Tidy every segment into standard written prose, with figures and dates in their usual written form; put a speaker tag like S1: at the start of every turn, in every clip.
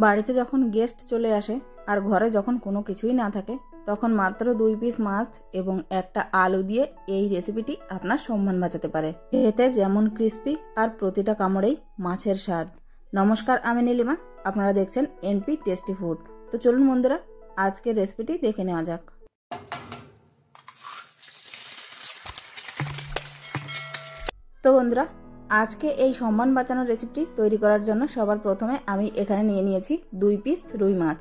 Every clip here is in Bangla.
S1: বাড়িতে যখন গেস্ট চলে আসে আর ঘরে যখন কোনো কিছুই না থাকে তখন মাত্র 2 পিস মাছ এবং একটা আলু দিয়ে এই রেসিপিটি আপনার সম্মান বাঁচাতে পারে। এতে যেমন ক্রিস্পি আর প্রতিটা কামড়েই মাছের স্বাদ। নমস্কার, আমি নীলিমা, আপনারা দেখছেন এনপি টেস্টি ফুড। তো চলুন বন্ধুরা, আজকের রেসিপিটি দেখে নেওয়া যাক। তো বন্ধুরা, আজকে এই সম্মান বাঁচানোর রেসিপিটি তৈরি করার জন্য সবার প্রথমে আমি এখানে নিয়ে নিয়েছি 2 পিস রুই মাছ।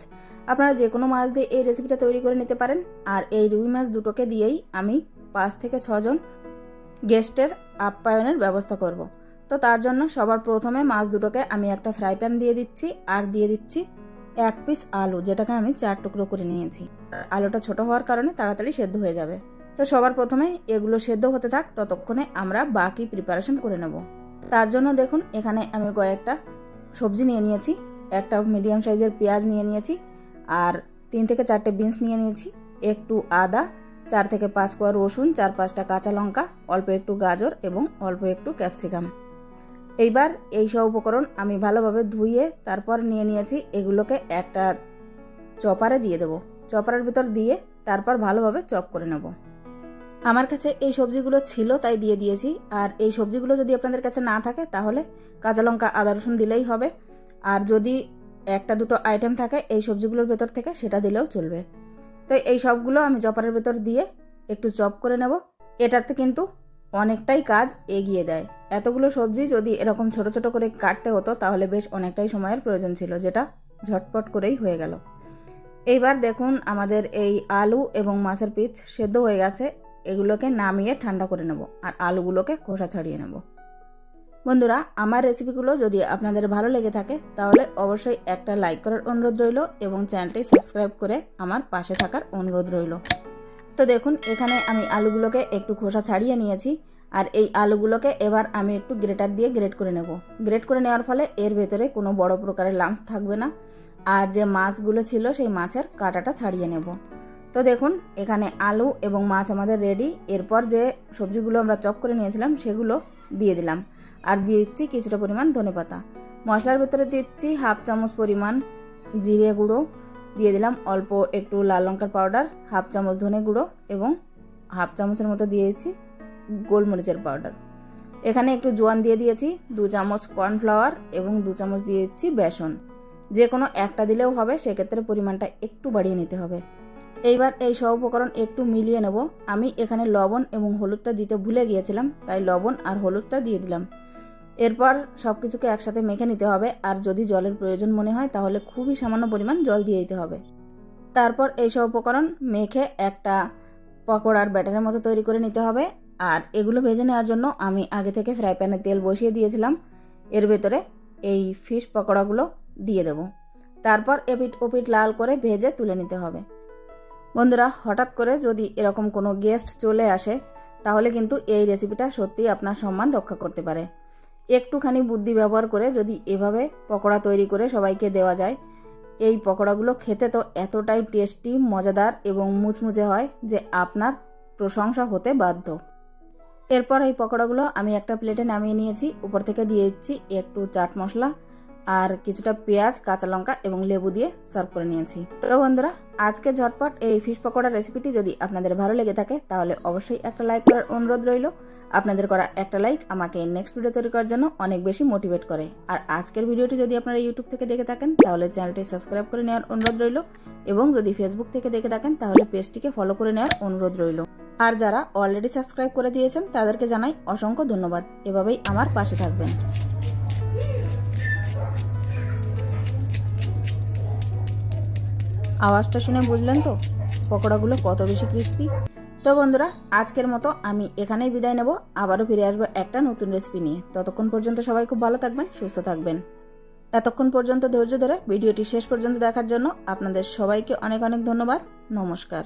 S1: আপনারা যে কোনো মাছ দিয়ে এই রেসিপিটা তৈরি করে নিতে পারেন। আর এই রুই মাছ দুটোকে দিয়েই আমি 5 থেকে 6 জন গেস্টের আপ্যায়নের ব্যবস্থা করব। তো তার জন্য সবার প্রথমে মাছ দুটোকে আমি একটা ফ্রাই প্যান দিয়ে দিচ্ছি আর দিয়ে দিচ্ছি 1 পিস আলু, যেটাকে আমি 4 টুকরো করে নিয়েছি। আলুটা ছোট হওয়ার কারণে তাড়াতাড়ি সেদ্ধ হয়ে যাবে। তো সবার প্রথমে এগুলো সেদ্ধ হতে থাক, ততক্ষণে আমরা বাকি প্রিপারেশন করে নেব। তার জন্য দেখুন, এখানে আমি কয়েকটা সবজি নিয়ে নিয়েছি। একটা মিডিয়াম সাইজের পেঁয়াজ নিয়ে নিয়েছি আর 3 থেকে 4টে বিনস নিয়ে নিয়েছি, একটু আদা, 4 থেকে 5 কোয়া রসুন, 4-5টা কাঁচা লঙ্কা, অল্প একটু গাজর এবং অল্প একটু ক্যাপসিকাম। এইবার এই সব উপকরণ আমি ভালোভাবে ধুয়ে তারপর নিয়ে নিয়েছি। এগুলোকে একটা চপারে দিয়ে দেব। চপারের ভিতর দিয়ে তারপর ভালোভাবে চপ করে নেব। আমার কাছে এই সবজিগুলো ছিল তাই দিয়ে দিয়েছি। আর এই সবজিগুলো যদি আপনাদের কাছে না থাকে তাহলে কাঁচা লঙ্কা, আদা, রসুন দিলেই হবে। আর যদি 1-2 আইটেম থাকে এই সবজিগুলোর ভেতর থেকে, সেটা দিলেও চলবে। তো এই সবগুলো আমি চপারের ভেতর দিয়ে একটু চপ করে নেব। এটাতে কিন্তু অনেকটাই কাজ এগিয়ে দেয়। এতগুলো সবজি যদি এরকম ছোট ছোট করে কাটতে হতো তাহলে বেশ অনেকটাই সময়ের প্রয়োজন ছিল, যেটা ঝটপট করেই হয়ে গেল। এইবার দেখুন, আমাদের এই আলু এবং মাছের পিস সেদ্ধ হয়ে গেছে। এগুলোকে নামিয়ে ঠান্ডা করে নেব আর আলুগুলোকে খোসা ছাড়িয়ে নেব। বন্ধুরা, আমার রেসিপিগুলো যদি আপনাদের ভালো লেগে থাকে তাহলে অবশ্যই একটা লাইক করার অনুরোধ রইল এবং চ্যানেলটি সাবস্ক্রাইব করে আমার পাশে থাকার অনুরোধ রইল। তো দেখুন, এখানে আমি আলুগুলোকে একটু খোসা ছাড়িয়ে নিয়েছি আর এই আলুগুলোকে এবার আমি একটু গ্রেটার দিয়ে গ্রেট করে নেব। গ্রেট করে নেওয়ার ফলে এর ভেতরে কোনো বড় প্রকারের লাম্পস থাকবে না আর যে মাছগুলো ছিল সেই মাছের কাঁটাটা ছাড়িয়ে নেব। তো দেখুন, এখানে আলু এবং মাছ আমাদের রেডি। এরপর যে সবজিগুলো আমরা চপ করে নিয়েছিলাম সেগুলো দিয়ে দিলাম আর দিয়ে দিচ্ছি কিছুটা পরিমাণ ধনেপাতা। মশলার ভেতরে দিচ্ছি 1/2 চামচ পরিমাণ জিরে গুঁড়ো, দিয়ে দিলাম অল্প একটু লাল লঙ্কার পাউডার, 1/2 চামচ ধনে গুঁড়ো এবং 1/2 চামচের মতো দিয়েছি গোলমরিচের পাউডার। এখানে একটু জোয়ান দিয়ে দিয়েছি, 2 চামচ কর্নফ্লাওয়ার এবং 2 চামচ দিয়েছি বেসন। যে কোনো একটা দিলেও হবে, সেক্ষেত্রে পরিমাণটা একটু বাড়িয়ে নিতে হবে। এইবার এই সব উপকরণ একটু মিলিয়ে নেব। আমি এখানে লবণ এবং হলুদটা দিতে ভুলে গিয়েছিলাম, তাই লবণ আর হলুদটা দিয়ে দিলাম। এরপর সব কিছুকে একসাথে মেখে নিতে হবে আর যদি জলের প্রয়োজন মনে হয় তাহলে খুবই সামান্য পরিমাণ জল দিয়ে দিতে হবে। তারপর এই সব উপকরণ মেখে একটা পকোড়ার ব্যাটারের মতো তৈরি করে নিতে হবে। আর এগুলো ভেজে নেওয়ার জন্য আমি আগে থেকে ফ্রাই প্যানে তেল বসিয়ে দিয়েছিলাম। এর ভেতরে এই ফিশ পকোড়াগুলো দিয়ে দেব। তারপর এপিট ওপিট লাল করে ভেজে তুলে নিতে হবে। বন্ধুরা, হঠাৎ করে যদি এরকম কোনো গেস্ট চলে আসে তাহলে কিন্তু এই রেসিপিটা সত্যিই আপনার সম্মান রক্ষা করতে পারে। একটুখানি বুদ্ধি ব্যবহার করে যদি এভাবে পকোড়া তৈরি করে সবাইকে দেওয়া যায়, এই পকোড়াগুলো খেতে তো এতটাই টেস্টি, মজাদার এবং মুচমুচে হয় যে আপনার প্রশংসা হতে বাধ্য। এরপর এই পকোড়াগুলো আমি একটা প্লেটে নামিয়ে নিয়েছি। উপর থেকে দিয়ে দিচ্ছি একটু চাট মশলা আর কিছুটা পেঁয়াজ, কাঁচা লঙ্কা এবং লেবু দিয়ে সার্ভ করে নিয়েছি। তো বন্ধুরা, আজকে ঝটপট এই ফিশ পকোড়া রেসিপিটি যদি আপনাদের ভালো লেগে থাকে তাহলে অবশ্যই একটা লাইক করার অনুরোধ রইল। আপনাদের করা একটা লাইক আমাকে নেক্সট ভিডিও তৈরি করার জন্য অনেক বেশি মোটিভেট করে। আর আজকের ভিডিওটি যদি আপনারা ইউটিউব থেকে দেখে থাকেন তাহলে চ্যানেলটি সাবস্ক্রাইব করে নেওয়ার অনুরোধ রইল এবং যদি ফেসবুক থেকে দেখে থাকেন তাহলে পেজটিকে ফলো করে নেওয়ার অনুরোধ রইল। আর যারা অলরেডি সাবস্ক্রাইব করে দিয়েছেন তাদেরকে জানাই অসংখ্য ধন্যবাদ। এভাবেই আমার পাশে থাকবেন। আওয়াজটা শুনে বুঝলেন তো পকোড়াগুলো কত বেশি ক্রিস্পি। তো বন্ধুরা, আজকের মতো আমি এখানেই বিদায় নেব। আবারও ফিরে আসবো একটা নতুন রেসিপি নিয়ে। ততক্ষণ পর্যন্ত সবাই খুব ভালো থাকবেন, সুস্থ থাকবেন। এতক্ষণ পর্যন্ত ধৈর্য ধরে ভিডিওটি শেষ পর্যন্ত দেখার জন্য আপনাদের সবাইকে অনেক অনেক ধন্যবাদ। নমস্কার।